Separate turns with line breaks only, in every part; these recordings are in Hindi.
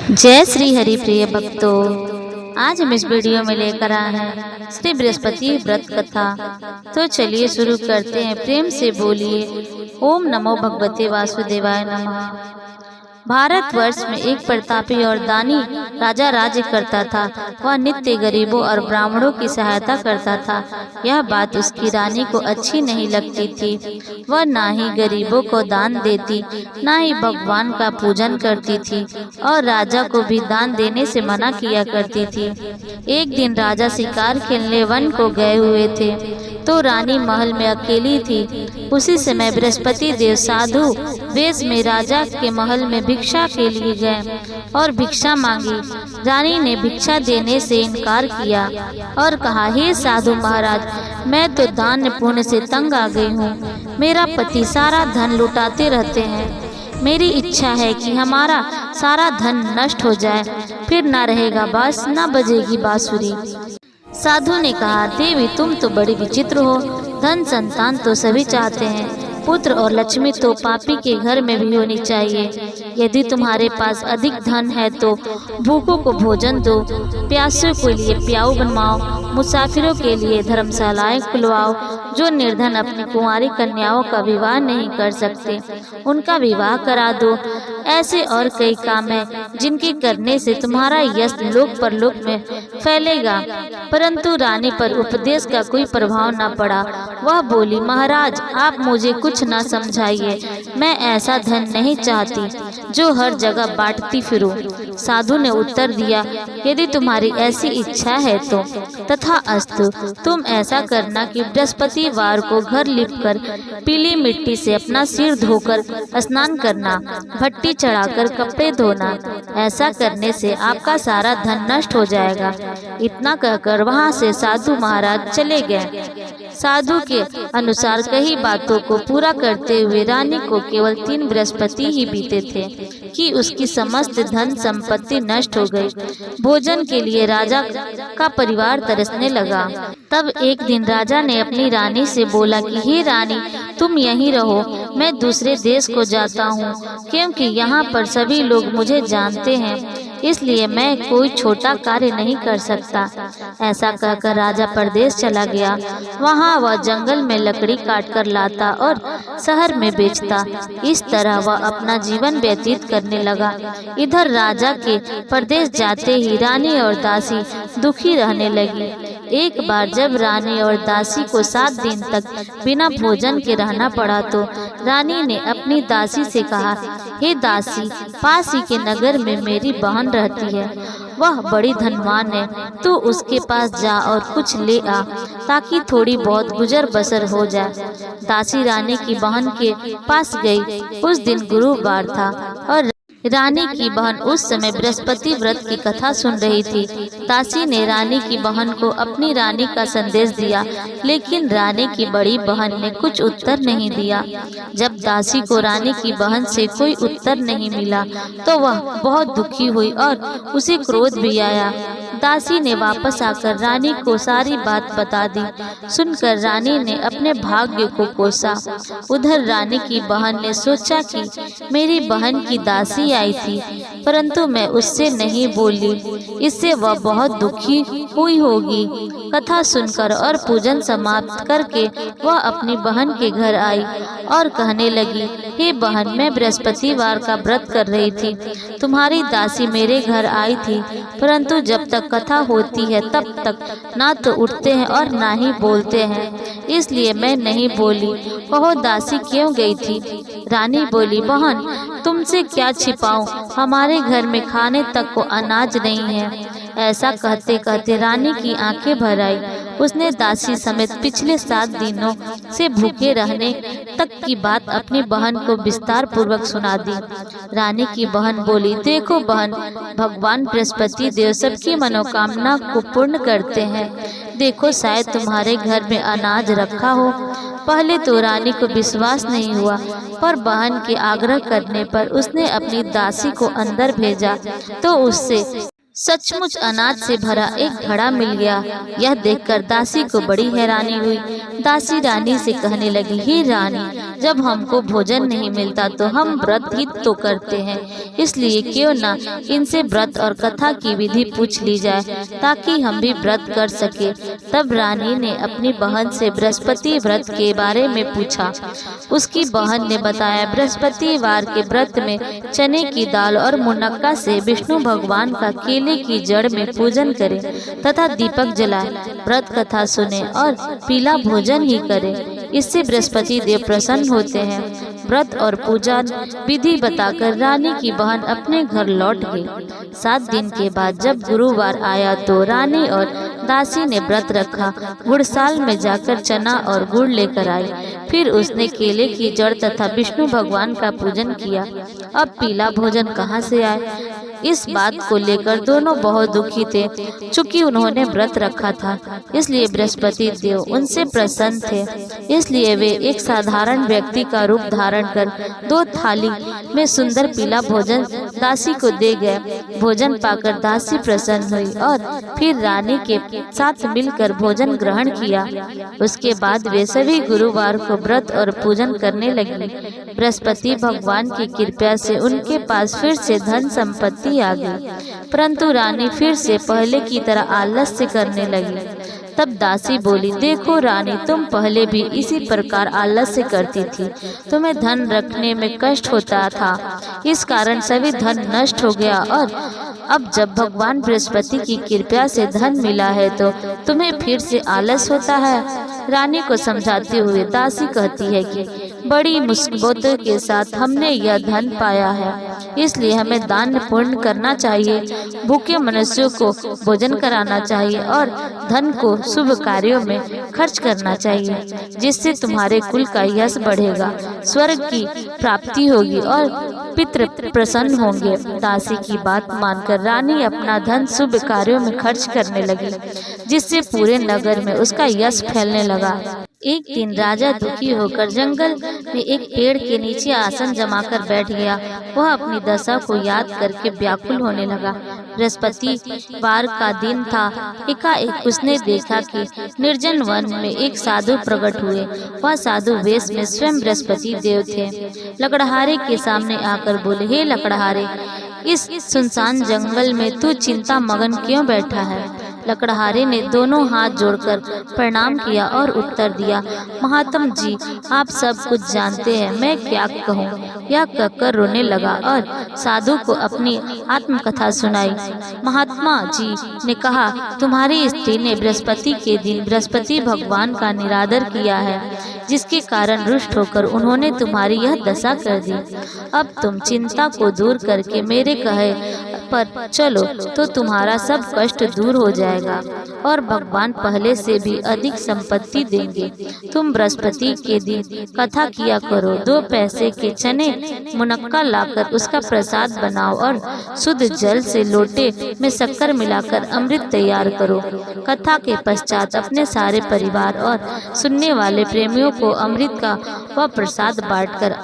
जय श्री हरि प्रिय भक्तों, आज हम इस वीडियो में लेकर आए हैं श्री बृहस्पति व्रत कथा। तो चलिए शुरू करते हैं। प्रेम से बोलिए ओम नमो भगवते वासुदेवाय नमः। भारतवर्ष में एक प्रतापी और दानी राजा राज्य करता था। वह नित्य गरीबों और ब्राह्मणों की सहायता करता था। यह बात उसकी रानी को अच्छी नहीं लगती थी। वह ना ही गरीबों को दान देती, ना ही भगवान का पूजन करती थी और राजा को भी दान देने से मना किया करती थी। एक दिन राजा शिकार खेलने वन को गए हुए थे तो रानी महल में अकेली थी। उसी समय बृहस्पति देव साधु वेश में राजा के महल में भिक्षा के लिए गए और भिक्षा मांगी। रानी ने भिक्षा देने से इनकार किया और कहा, हे साधु महाराज, मैं तो दान पुण्य से तंग आ गई हूँ। मेरा पति सारा धन लुटाते रहते हैं। मेरी इच्छा है कि हमारा सारा धन नष्ट हो जाए, फिर ना रहेगा बांस, ना बजेगी बांसुरी। साधु ने कहा, देवी तुम तो बड़ी विचित्र हो। धन संतान तो सभी चाहते हैं, पुत्र और लक्ष्मी तो पापी के घर में भी होनी चाहिए। यदि तुम्हारे पास अधिक धन है तो भूखों को भोजन दो, प्यासों के लिए प्याऊ बनवाओ, मुसाफिरों के लिए धर्मशालाएं खुलवाओ। जो निर्धन अपनी कुंवारी कन्याओं का विवाह नहीं कर सकते, उनका विवाह करा दो। ऐसे और कई काम हैं जिनके करने से तुम्हारा यश लोक परलोक में फैलेगा। परंतु रानी पर उपदेश का कोई प्रभाव न पड़ा। वह बोली, महाराज आप मुझे कुछ न समझाइए। मैं ऐसा धन नहीं चाहती जो हर जगह बांटती फिरूं। साधु ने उत्तर दिया, यदि तुम्हारी ऐसी इच्छा है तो तथा अस्तु। तुम ऐसा करना कि बृहस्पतिवार को घर लिपकर पीली मिट्टी से अपना सिर धोकर स्नान करना, भट्टी चढ़ाकर कपड़े धोना। ऐसा करने से आपका सारा धन नष्ट हो जाएगा। इतना कहकर वहां से साधु महाराज चले गए। साधु के अनुसार कई बातों को पूरा करते हुए रानी को केवल 3 बृहस्पति ही बीते थे कि उसकी समस्त धन संपत्ति नष्ट हो गई। भोजन के लिए राजा का परिवार तरसने लगा। तब एक दिन राजा ने अपनी रानी से बोला कि हे रानी, तुम यहीं रहो, मैं दूसरे देश को जाता हूँ, क्योंकि यहाँ पर सभी लोग मुझे जानते हैं, इसलिए मैं कोई छोटा कार्य नहीं कर सकता। ऐसा कहकर राजा परदेश चला गया। वहाँ वह जंगल में लकड़ी काटकर लाता और शहर में बेचता। इस तरह वह अपना जीवन व्यतीत करने लगा। इधर राजा के परदेश जाते ही रानी और दासी दुखी रहने लगी। एक बार जब रानी और दासी को 7 दिन तक बिना भोजन के रहना पड़ा तो रानी ने अपनी दासी से कहा, हे दासी, पास ही के नगर में मेरी बहन रहती है। वह बड़ी धनवान है, तू उसके पास जा और कुछ ले आ ताकि थोड़ी बहुत गुजर बसर हो जाए। दासी रानी की बहन के पास गई। उस दिन गुरुवार था और रानी की बहन उस समय बृहस्पति व्रत की कथा सुन रही थी। दासी ने रानी की बहन को अपनी रानी का संदेश दिया, लेकिन रानी की बड़ी बहन ने कुछ उत्तर नहीं दिया। जब दासी को रानी की बहन से कोई उत्तर नहीं मिला तो वह बहुत दुखी हुई और उसे क्रोध भी आया। दासी ने वापस आकर रानी को सारी बात बता दी। सुनकर रानी ने अपने भाग्य को कोसा। उधर रानी की बहन ने सोचा कि मेरी बहन की दासी आई थी, परंतु मैं उससे नहीं बोली, इससे वह बहुत दुखी हुई होगी। कथा सुनकर और पूजन समाप्त करके वह अपनी बहन के घर आई और कहने लगी, हे बहन, मैं बृहस्पतिवार का व्रत कर रही थी। तुम्हारी दासी मेरे घर आई थी, परंतु जब तक कथा होती है तब तक ना तो उठते हैं और ना ही बोलते हैं, इसलिए मैं नहीं बोली। कहो दासी क्यों गई थी? रानी बोली, बहन तुमसे क्या छिपाऊं, हमारे घर में खाने तक को अनाज नहीं है। ऐसा कहते कहते रानी की आंखें भर आई। उसने दासी समेत पिछले 7 दिनों से भूखे रहने तक की बात अपनी बहन को विस्तार पूर्वक सुना दी। रानी की बहन बोली, देखो बहन, भगवान बृहस्पति देव सबकी मनोकामना को पूर्ण करते हैं। देखो शायद तुम्हारे घर में अनाज रखा हो। पहले तो रानी को विश्वास नहीं हुआ, पर बहन के आग्रह करने पर उसने अपनी दासी को अंदर भेजा तो उससे सचमुच अनाज से भरा एक घड़ा मिल गया। यह देखकर दासी को बड़ी हैरानी हुई। दासी रानी से कहने लगी, हे रानी, जब हमको भोजन नहीं मिलता तो हम व्रत ही तो करते हैं, इसलिए क्यों ना इनसे व्रत और कथा की विधि पूछ ली जाए ताकि हम भी व्रत कर सके। तब रानी ने अपनी बहन से बृहस्पति व्रत के बारे में पूछा। उसकी बहन ने बताया, बृहस्पतिवार के व्रत में चने की दाल और मुनक्का से विष्णु भगवान का केले की जड़ में पूजन करें तथा दीपक जलाए, व्रत कथा सुने और पीला भोजन ही करें। इससे बृहस्पति देव प्रसन्न होते हैं। व्रत और पूजा विधि बताकर रानी की बहन अपने घर लौट गई। 7 दिन के बाद जब गुरुवार आया तो रानी और दासी ने व्रत रखा। गुड़साल में जाकर चना और गुड़ लेकर आई। फिर उसने केले की जड़ तथा विष्णु भगवान का पूजन किया। अब पीला भोजन कहाँ से आए, इस बात को लेकर दोनों बहुत दुखी थे। चूंकि उन्होंने व्रत रखा था, इसलिए बृहस्पति देव उनसे प्रसन्न थे। इसलिए वे एक साधारण व्यक्ति का रूप धारण कर 2 थाली में सुंदर पीला भोजन दासी को दे गए। भोजन पाकर दासी प्रसन्न हुई और फिर रानी के साथ मिलकर भोजन ग्रहण किया। उसके बाद वे सभी गुरुवार को व्रत और पूजन करने लगी। बृहस्पति भगवान की कृपा से उनके पास फिर से धन संपत्ति आ गई, परंतु रानी फिर से पहले की तरह आलस्य करने लगी। तब दासी बोली, देखो रानी, तुम पहले भी इसी प्रकार आलस्य करती थी। तुम्हें धन रखने में कष्ट होता था, इस कारण सभी धन नष्ट हो गया, और अब जब भगवान बृहस्पति की कृपा से धन मिला है तो तुम्हें फिर से आलस होता है। रानी को समझाते हुए दासी कहती है कि बड़ी मुसीबतों के साथ हमने यह धन पाया है, इसलिए हमें दान पुण्य करना चाहिए, भूखे मनुष्यों को भोजन कराना चाहिए और धन को शुभ कार्यों में खर्च करना चाहिए, जिससे तुम्हारे कुल का यश बढ़ेगा, स्वर्ग की प्राप्ति होगी और पितृ प्रसन्न होंगे। दासी की बात मानकर रानी अपना धन शुभ कार्यों में खर्च करने लगी, जिससे पूरे नगर में उसका यश फैलने लगा। एक दिन राजा दुखी होकर जंगल में एक पेड़ के नीचे आसन जमाकर बैठ गया। वह अपनी दशा को याद करके व्याकुल होने लगा। बृहस्पतिवार का दिन था। एकाएक उसने देखा कि निर्जन वन में एक साधु प्रकट हुए। वह साधु वेश में स्वयं बृहस्पति देव थे। लकड़हारे के सामने आकर बोले, हे लकड़हारे, इस सुनसान जंगल में तू चिंता मगन क्यों बैठा है? लकड़हारे ने दोनों हाथ जोड़कर प्रणाम किया और उत्तर दिया, महात्म जी, आप सब कुछ जानते हैं, मैं क्या कहूँ। यह कहकर रोने लगा और साधु को अपनी आत्मकथा सुनाई। महात्मा जी ने कहा, तुम्हारी स्त्री ने बृहस्पति के दिन बृहस्पति भगवान का निरादर किया है, जिसके कारण रुष्ट होकर उन्होंने तुम्हारी यह दशा कर दी। अब तुम चिंता को दूर करके मेरे कहे पर चलो तो तुम्हारा सब कष्ट दूर हो जाएगा और भगवान पहले से भी अधिक संपत्ति देंगे। तुम बृहस्पति के दिन कथा किया करो, 2 पैसे के चने मुनक्का लाकर उसका प्रसाद बनाओ और शुद्ध जल से लोटे में शक्कर मिलाकर अमृत तैयार करो। कथा के पश्चात अपने सारे परिवार और सुनने वाले प्रेमियों को अमृत का वह प्रसाद बांटकर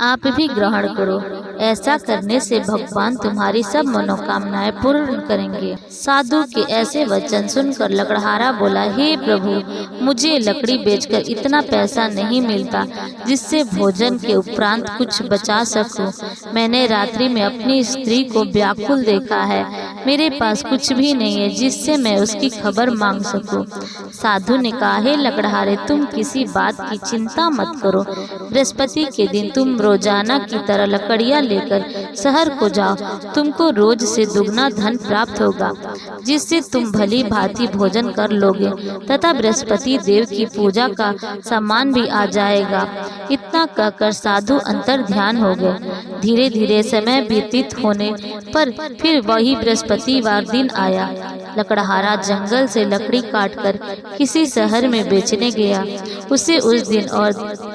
आप भी ग्रहण करो। ऐसा करने से भगवान तुम्हारी सब मनोकामनाएं पूर्ण करेंगे। साधु के ऐसे वचन सुनकर लकड़हारा बोला, हे प्रभु, मुझे लकड़ी बेचकर इतना पैसा नहीं मिलता जिससे भोजन के उपरांत कुछ बचा सकूं। मैंने रात्रि में अपनी स्त्री को व्याकुल देखा है, मेरे पास कुछ भी नहीं है जिससे मैं उसकी खबर मांग सकूं। साधु ने कहा, हे लकड़हारे, तुम किसी बात की चिंता मत करो। बृहस्पति के दिन तुम रोजाना की तरह लकड़ियाँ लेकर शहर को जाओ। तुमको रोज से दुगना धन प्राप्त होगा, जिससे तुम भली भांति भोजन कर लोगे तथा बृहस्पति देव की पूजा का सामान भी आ जाएगा। इतना कहकर साधु अंतर ध्यान हो गए। धीरे धीरे समय व्यतीत होने पर फिर वही बृहस्पतिवार दिन आया। लकड़हारा जंगल से लकड़ी काटकर किसी शहर में बेचने गया। उसे उस दिन और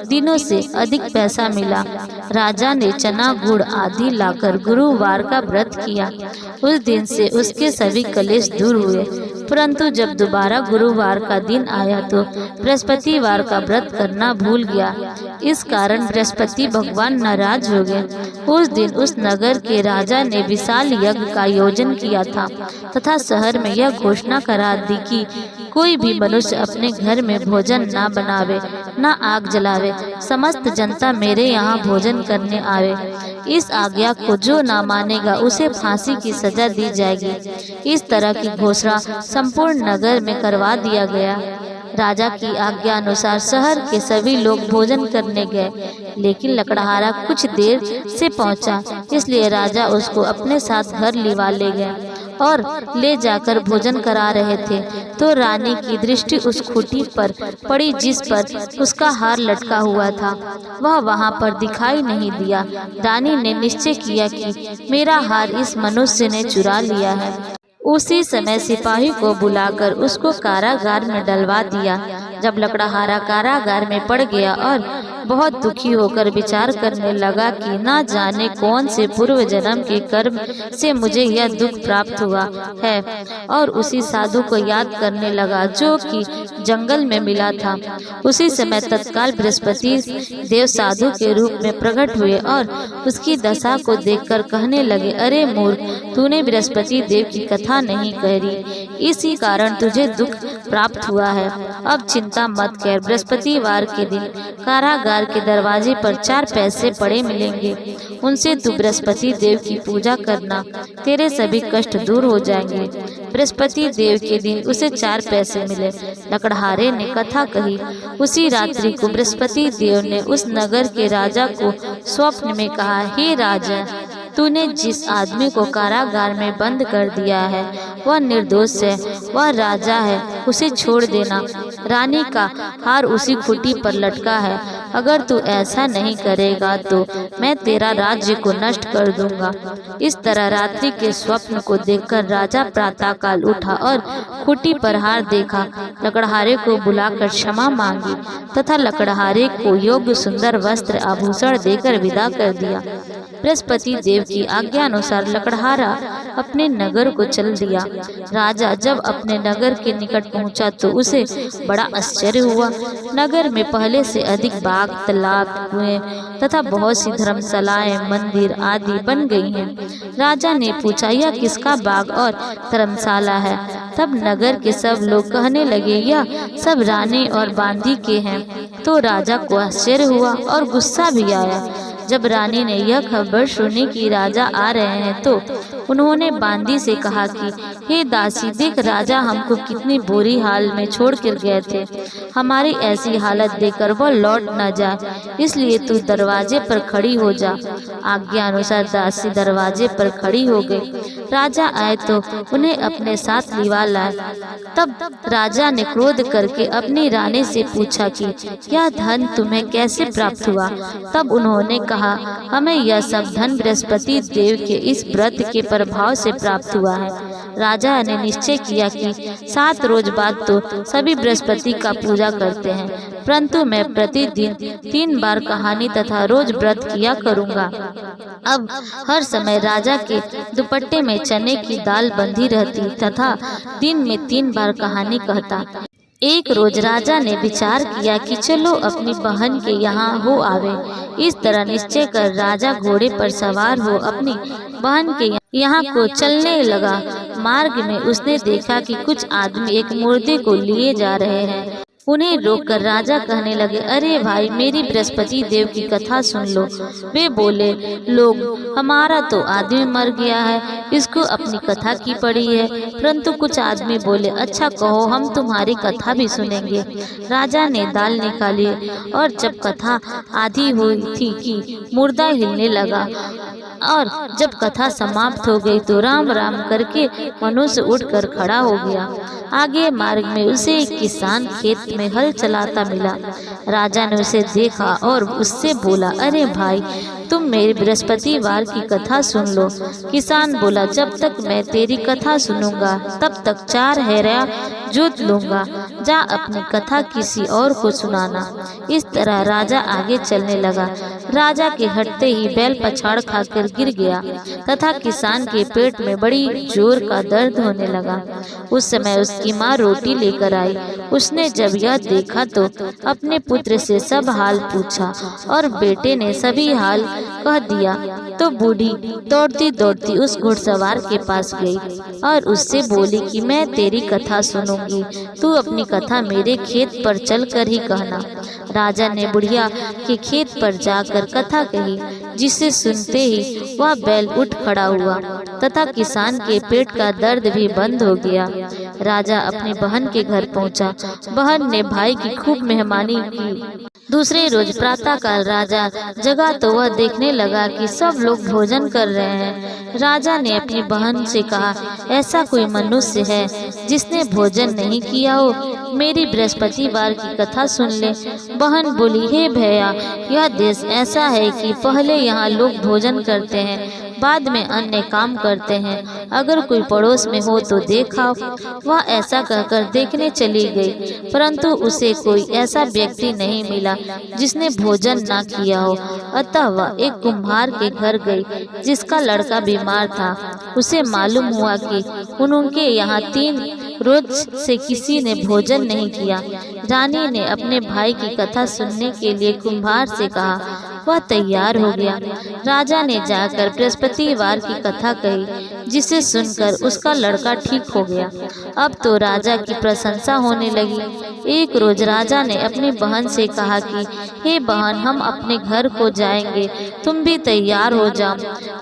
दिनों से अधिक पैसा मिला। राजा ने चना गुड़ आदि लाकर गुरुवार का व्रत किया। उस दिन से उसके सभी कलेश दूर हुए। परंतु जब दोबारा गुरुवार का दिन आया तो बृहस्पतिवार का व्रत करना भूल गया। इस कारण बृहस्पति भगवान नाराज हो गए। उस दिन उस नगर के राजा ने विशाल यज्ञ का आयोजन किया था तथा शहर में यह घोषणा करा दी कि कोई भी मनुष्य अपने घर में भोजन ना बनावे, ना आग जलावे। समस्त जनता मेरे यहाँ भोजन करने आवे। इस आज्ञा को जो ना मानेगा उसे फांसी की सजा दी जाएगी। इस तरह की घोषणा संपूर्ण नगर में करवा दिया गया। राजा की आज्ञा अनुसार शहर के सभी लोग भोजन करने गए, लेकिन लकड़हारा कुछ देर से पहुंचा, इसलिए राजा उसको अपने साथ घर लिवा ले गए और ले जाकर भोजन करा रहे थे तो रानी की दृष्टि उस खूंटी पर पड़ी जिस पर उसका हार लटका हुआ था। वह वहां पर दिखाई नहीं दिया। रानी ने निश्चय किया कि मेरा हार इस मनुष्य ने चुरा लिया है। उसी समय सिपाही को बुलाकर उसको कारागार में डलवा दिया। जब लकड़हारा कारागार में पड़ गया और बहुत दुखी होकर विचार करने लगा कि ना जाने कौन से पूर्व जन्म के कर्म से मुझे यह दुख प्राप्त हुआ है, और उसी साधु को याद करने लगा जो कि जंगल में मिला था। उसी समय तत्काल बृहस्पति देव साधु के रूप में प्रकट हुए और उसकी दशा को देखकर कहने लगे, अरे मूर्ख, तूने बृहस्पति देव की कथा नहीं करी, इसी कारण तुझे दुख प्राप्त हुआ है। अब चिंता मत कर, बृहस्पतिवार के दिन कारागार के दरवाजे पर 4 पैसे पड़े मिलेंगे, उनसे तू बृहस्पति देव की पूजा करना, तेरे सभी कष्ट दूर हो जाएंगे। बृहस्पति देव के दिन उसे 4 पैसे मिले। लकड़हारे ने कथा कही। उसी रात्रि को बृहस्पति देव ने उस नगर के राजा को स्वप्न में कहा, हे राजा, तूने जिस आदमी को कारागार में बंद कर दिया है वह निर्दोष है, वह राजा है, उसे छोड़ देना। रानी का हार उसी खूंटी पर लटका है। अगर तू ऐसा नहीं करेगा तो मैं तेरा राज्य को नष्ट कर दूंगा। इस तरह रात्रि के स्वप्न को देखकर राजा प्रातःकाल उठा और खूंटी पर हार देखा। लकड़हारे को बुलाकर क्षमा मांगी तथा लकड़हारे को योग्य सुंदर वस्त्र आभूषण देकर विदा कर दिया। बृहस्पति देव की आज्ञा अनुसार लकड़हारा अपने नगर को चल दिया। राजा जब अपने नगर के निकट पहुंचा तो उसे बड़ा आश्चर्य हुआ। नगर में पहले से अधिक बाग, तालाब, कुएं तथा बहुत सी धर्मशालाएं, मंदिर आदि बन गई हैं। राजा ने पूछा, यह किसका बाग और धर्मशाला है? तब नगर के सब लोग कहने लगे, यह सब रानी और बांदी के हैं। तो राजा को आश्चर्य हुआ और गुस्सा भी आया। जब रानी ने यह खबर सुनी कि राजा आ रहे हैं तो उन्होंने बांदी से कहा कि हे दासी, देख राजा हमको कितनी बुरी हाल में छोड़ कर गए थे। हमारी ऐसी हालत देखकर वह लौट न जाए, इसलिए तू दरवाजे पर खड़ी हो जा। आज्ञा अनुसार दासी दरवाजे पर खड़ी हो गई। राजा आए तो उन्हें अपने साथ लिवा लाए। तब राजा ने क्रोध करके अपनी रानी से पूछा कि यह धन तुम्हें कैसे प्राप्त हुआ? तब उन्होंने कहा, हमें यह सब धन बृहस्पति देव के इस व्रत के प्रभाव से प्राप्त हुआ है। राजा ने निश्चय किया कि 7 रोज बाद तो सभी बृहस्पति का पूजा करते हैं, परंतु मैं प्रतिदिन 3 बार कहानी तथा रोज व्रत किया करूँगा। अब हर समय राजा के दुपट्टे में चने की दाल बंधी रहती तथा दिन में 3 बार कहानी कहता। एक रोज राजा ने विचार किया कि चलो अपनी बहन के यहाँ हो आवे। इस तरह निश्चय कर राजा घोड़े पर सवार हो अपनी बहन के यहाँ को चलने लगा। मार्ग में उसने देखा कि कुछ आदमी एक मुर्दे को लिए जा रहे हैं। उन्हें रोककर राजा कहने लगे, अरे भाई, मेरी बृहस्पति देव की कथा सुन लो। वे बोले, लोग, हमारा तो आदमी मर गया है, इसको अपनी कथा की पड़ी है। परंतु कुछ आदमी बोले, अच्छा कहो, हम तुम्हारी कथा भी सुनेंगे। राजा ने दाल निकाली और जब कथा आधी हुई थी कि मुर्दा हिलने लगा, और जब कथा समाप्त हो गई तो राम राम करके मनुष्य उठकर खड़ा हो गया। आगे मार्ग में उसे एक किसान खेत में हल चलाता मिला। राजा ने उसे देखा और उससे बोला, अरे भाई, तुम मेरी बृहस्पतिवार की कथा सुन लो। किसान बोला, जब तक मैं तेरी कथा सुनूंगा तब तक 4 हेरा जोत लूंगा। जा अपनी कथा किसी और को सुनाना। इस तरह राजा आगे चलने लगा। राजा के हटते ही बैल पछाड़ खाकर गिर गया तथा किसान के पेट में बड़ी जोर का दर्द होने लगा। उस समय उसकी माँ रोटी लेकर आई। उसने जब यह देखा तो अपने पुत्र से सब हाल पूछा और बेटे ने सभी हाल कह दिया। तो बूढ़ी दौड़ती दौड़ती उस घुड़सवार के पास गई और उससे बोली कि मैं तेरी कथा सुनूंगी, तू अपनी कथा मेरे खेत पर चलकर ही कहना। राजा ने बुढ़िया के खेत पर जाकर कथा कही, जिसे सुनते ही वह बैल उठ खड़ा हुआ तथा किसान के पेट का दर्द भी बंद हो गया। राजा अपनी बहन के घर पहुंचा। बहन ने भाई की खूब मेहमानी की। दूसरे रोज प्रातःकाल राजा जगा तो वह देखने लगा कि सब लोग भोजन कर रहे हैं। राजा ने अपनी बहन से कहा, ऐसा कोई मनुष्य है जिसने भोजन नहीं किया हो? मेरी बृहस्पतिवार की कथा सुन ले। बहन बोली, हे भैया, यह देश ऐसा है कि पहले यहाँ लोग भोजन करते हैं, बाद में अन्य काम करते हैं। अगर कोई पड़ोस में हो तो देखा। वह ऐसा कहकर देखने चली गई, परंतु उसे कोई ऐसा व्यक्ति नहीं मिला जिसने भोजन ना किया हो। अतः वह एक कुम्हार के घर गई जिसका लड़का बीमार था। उसे मालूम हुआ कि उनके यहाँ 3 रोज से किसी ने भोजन नहीं किया। रानी ने अपने भाई की कथा सुनने के लिए कुम्हार से कहा। वह तैयार हो गया। राजा ने जाकर बृहस्पतिवार की कथा कही, जिसे सुनकर उसका लड़का ठीक हो गया। अब तो राजा की प्रशंसा होने लगी। एक रोज राजा ने अपनी बहन से कहा कि हे बहन, हम अपने घर को जाएंगे, तुम भी तैयार हो जाओ।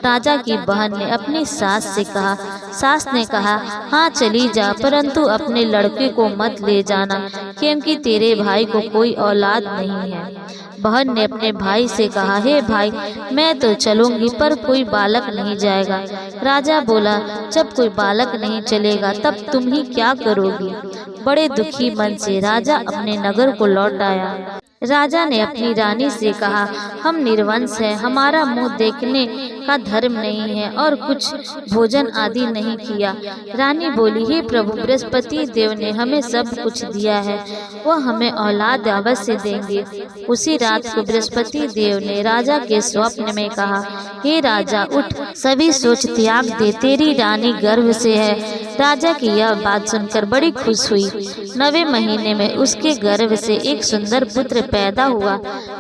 राजा की बहन ने अपनी सास से कहा। सास ने कहा, हाँ चली जा, परंतु अपने लड़के को मत ले जाना, क्योंकि तेरे भाई को कोई औलाद नहीं है। बहन ने अपने भाई से कहा, हे भाई, मैं तो चलूंगी पर कोई बालक नहीं जाएगा। राजा बोला, जब कोई बालक नहीं चलेगा तब तुम ही क्या करोगी? बड़े दुखी मन से राजा अपने नगर को लौट आया। राजा ने अपनी रानी से कहा, हम निर्वंश हैं, हमारा मुंह देखने का धर्म नहीं है और कुछ भोजन आदि नहीं किया। रानी बोली, हे प्रभु, बृहस्पति देव ने हमें सब कुछ दिया है, वह हमें औलाद अवश्य देंगे। उसी रात को बृहस्पति देव ने राजा के स्वप्न में कहा, हे राजा, उठ, सभी सोच त्याग दे, तेरी रानी गर्भ से है। राजा की यह बात सुनकर बड़ी खुश हुई। 9वें महीने में उसके गर्भ से एक सुंदर पुत्र पैदा हुआ।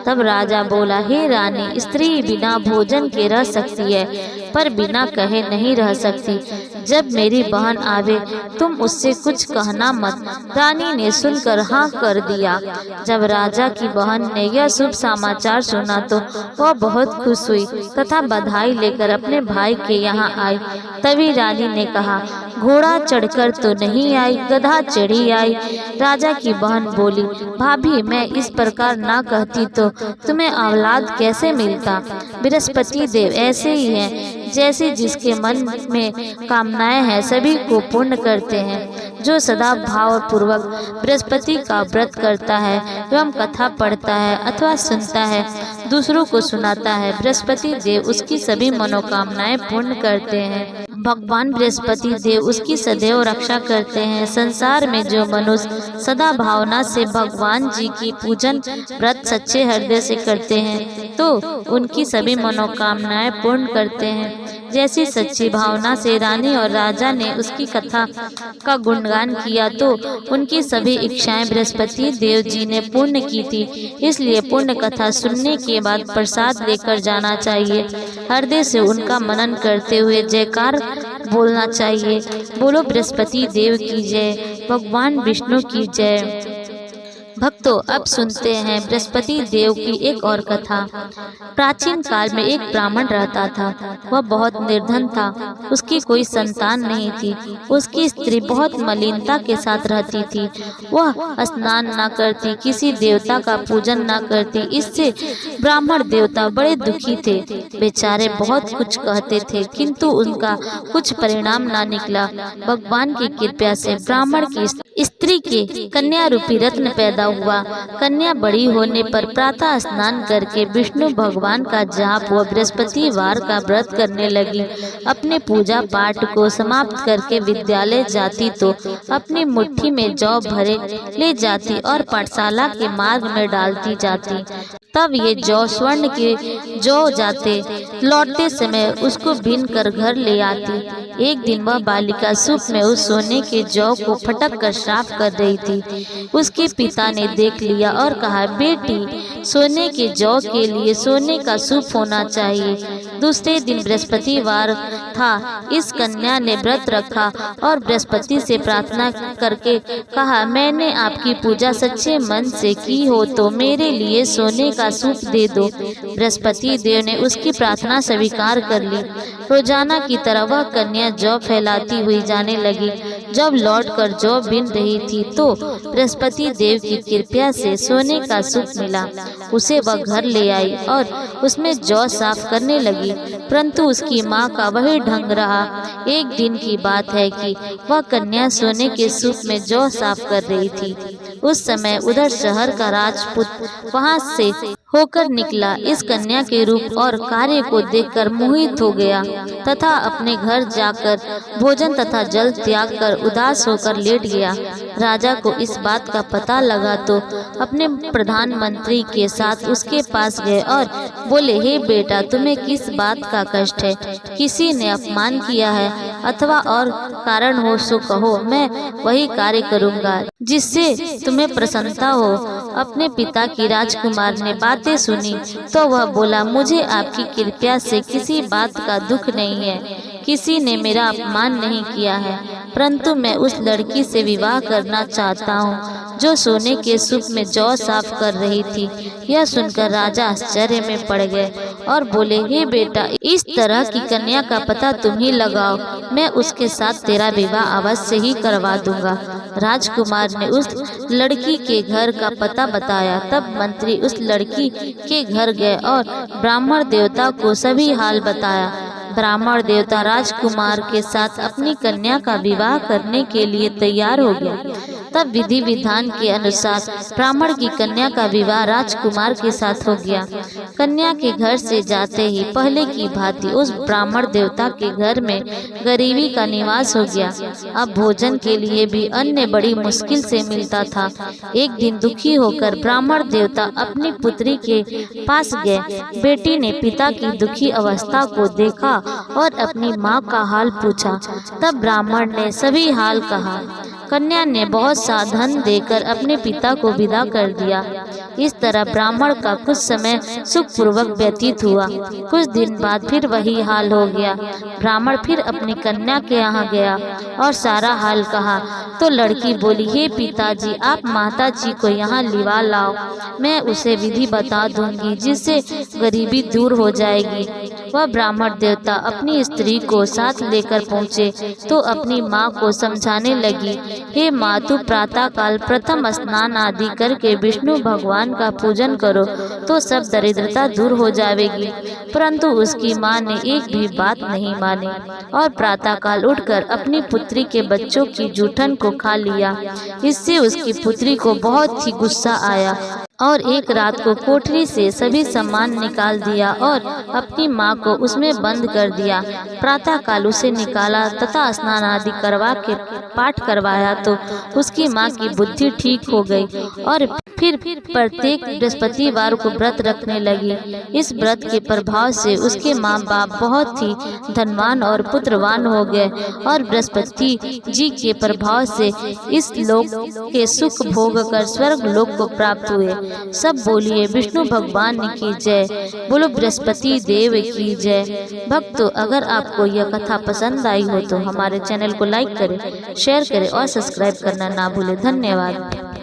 तब राजा बोला, हे रानी, स्त्री बिना भोजन के रह सकती है, पर बिना कहे नहीं रह सकती। जब मेरी बहन आवे तुम उससे कुछ कहना मत। रानी ने सुनकर हाँ कर दिया। जब राजा की बहन ने यह शुभ समाचार सुना तो वह बहुत खुश हुई तथा बधाई लेकर अपने भाई के यहाँ आई। तभी रानी ने कहा, घोड़ा चढ़कर तो नहीं आई, गधा चढ़ी आई। राजा की बहन बोली, भाभी, मैं इस प्रकार ना कहती तो तुम्हें औलाद कैसे मिलता? बृहस्पति देव ऐसे ही हैं, जैसे जिसके मन में कामनाएं हैं सभी को पूर्ण करते हैं। जो सदा भाव पूर्वक बृहस्पति का व्रत करता है एवं कथा पढ़ता है अथवा सुनता है, दूसरों को सुनाता है, बृहस्पति देव उसकी सभी मनोकामनाएं पूर्ण करते हैं। भगवान बृहस्पति देव उसकी सदैव रक्षा करते हैं। संसार में जो मनुष्य सदा भावना से भगवान जी की पूजन व्रत सच्चे हृदय से करते हैं तो उनकी सभी मनोकामनाएं पूर्ण करते हैं। जैसी सच्ची भावना से रानी और राजा ने उसकी कथा का गुणगान किया तो उनकी सभी इच्छाएं बृहस्पति देव जी ने पूर्ण की थी। इसलिए पूर्ण कथा सुनने के बाद प्रसाद लेकर जाना चाहिए। हृदय से उनका मनन करते हुए जयकार बोलना चाहिए। बोलो बृहस्पति देव की जय, भगवान विष्णु की जय। भक्तों, अब सुनते हैं बृहस्पति देव की एक और कथा। प्राचीन काल में एक ब्राह्मण रहता था। वह बहुत निर्धन था, उसकी कोई संतान नहीं थी। उसकी स्त्री बहुत मलिनता के साथ रहती थी। वह स्नान न करती, किसी देवता का पूजन न करती। इससे ब्राह्मण देवता बड़े दुखी थे। बेचारे बहुत कुछ कहते थे किंतु उनका कुछ परिणाम न निकला। भगवान की कृपा से ब्राह्मण की स्त्री के कन्या रूपी रत्न पैदा हुआ। कन्या बड़ी होने पर प्रातः स्नान करके विष्णु भगवान का जाप व बृहस्पतिवार का व्रत करने लगी। अपने पूजा पाठ को समाप्त करके विद्यालय जाती तो अपनी मुट्ठी में जौ भरे ले जाती और पाठशाला के मार्ग में डालती जाती। तब ये जौ स्वर्ण के जौ जाते, लौटते समय उसको बीन कर घर ले आती। एक दिन वह बालिका सूप में उस सोने के जौ को फटक कर साफ कर रही थी। उसके पिता ने देख लिया और कहा, बेटी, सोने के जौ के लिए सोने का सूप होना चाहिए। दूसरे दिन बृहस्पतिवार था। इस कन्या ने व्रत रखा और बृहस्पति से प्रार्थना करके कहा, मैंने आपकी पूजा सच्चे मन से की हो तो मेरे लिए सोने का सूप दे दो। बृहस्पति देव ने उसकी प्रार्थना स्वीकार कर ली। रोजाना की तरह वह कन्या जौ फैलाती हुई जाने लगी। जब लौटकर जौ बीन रही थी तो बृहस्पति देव की कृपा से सोने का सूप मिला। उसे वह घर ले आई और उसमें जौ साफ करने लगी, परंतु उसकी माँ का वही ढंग रहा। एक दिन की बात है कि वह कन्या सोने के सूप में जौ साफ कर रही थी। उस समय उधर शहर का राजपूत वहां से होकर निकला। इस कन्या के रूप और कार्य को देखकर मोहित हो गया तथा अपने घर जाकर भोजन तथा जल त्याग कर उदास होकर लेट गया। राजा को इस बात का पता लगा तो अपने प्रधानमंत्री के साथ उसके पास गए और बोले, हे बेटा, तुम्हें किस बात का कष्ट है? किसी ने अपमान किया है अथवा और कारण हो सो कहो, मैं वही कार्य करूँगा जिससे तुम्हें प्रसन्नता हो। अपने पिता की राजकुमार ने बातें सुनी तो वह बोला, मुझे आपकी कृपा से किसी बात का दुख नहीं है। किसी ने मेरा अपमान नहीं किया है, परंतु मैं उस लड़की से विवाह करना चाहता हूँ जो सोने के सूप में जौ साफ कर रही थी। यह सुनकर राजा आश्चर्य में पड़ गए और बोले, हे बेटा, इस तरह की कन्या का पता तुम ही लगाओ, मैं उसके साथ तेरा विवाह अवश्य ही करवा दूंगा। राजकुमार ने उस लड़की के घर का पता बताया। तब मंत्री उस लड़की के घर गए और ब्राह्मण देवता को सभी हाल बताया। ब्राह्मण देवता राजकुमार के साथ अपनी कन्या का विवाह करने के लिए तैयार हो गया। तब विधि विधान के अनुसार ब्राह्मण की कन्या का विवाह राजकुमार के साथ हो गया। कन्या के घर से जाते ही पहले की भांति उस ब्राह्मण देवता के घर में गरीबी का निवास हो गया। अब भोजन के लिए भी अन्न बड़ी मुश्किल से मिलता था। एक दिन दुखी होकर ब्राह्मण देवता अपनी पुत्री के पास गए। बेटी ने पिता की दुखी अवस्था को देखा और अपनी माँ का हाल पूछा। तब ब्राह्मण ने सभी हाल कहा। कन्या ने बहुत सा धन देकर अपने पिता को विदा कर दिया। इस तरह ब्राह्मण का कुछ समय सुखपूर्वक व्यतीत हुआ। कुछ दिन बाद फिर वही हाल हो गया। ब्राह्मण फिर अपनी कन्या के यहाँ गया और सारा हाल कहा तो लड़की बोली, हे पिताजी, आप माताजी को यहाँ लिवा लाओ, मैं उसे विधि बता दूंगी जिससे गरीबी दूर हो जाएगी। वह ब्राह्मण देवता अपनी स्त्री को साथ लेकर पहुँचे तो अपनी माँ को समझाने लगी, हे मातु, प्रातः काल प्रथम स्नान आदि करके विष्णु भगवान का पूजन करो तो सब दरिद्रता दूर हो जाएगी। परंतु उसकी माँ ने एक भी बात नहीं मानी और प्रातः काल उठकर अपनी पुत्री के बच्चों की जूठन को खा लिया। इससे उसकी पुत्री को बहुत ही गुस्सा आया और एक रात को कोठरी से सभी सामान निकाल दिया और अपनी माँ को उसमें बंद कर दिया। प्रातः काल उसे निकाला तथा स्नान आदि करवा के पाठ करवाया तो उसकी माँ की बुद्धि ठीक हो गई और फिर प्रत्येक बृहस्पतिवार को व्रत रखने लगी। इस व्रत के प्रभाव से उसके माँ बाप बहुत ही धनवान और पुत्रवान हो गए और बृहस्पति जी के प्रभाव से इस लोक के सुख भोग कर स्वर्ग लोक को प्राप्त हुए। सब बोलिए विष्णु भगवान की जय, बोलो बृहस्पति देव की जय। भक्तों, अगर आपको यह कथा पसंद आई हो तो हमारे चैनल को लाइक करें, शेयर करें और सब्सक्राइब करना ना भूलें। धन्यवाद।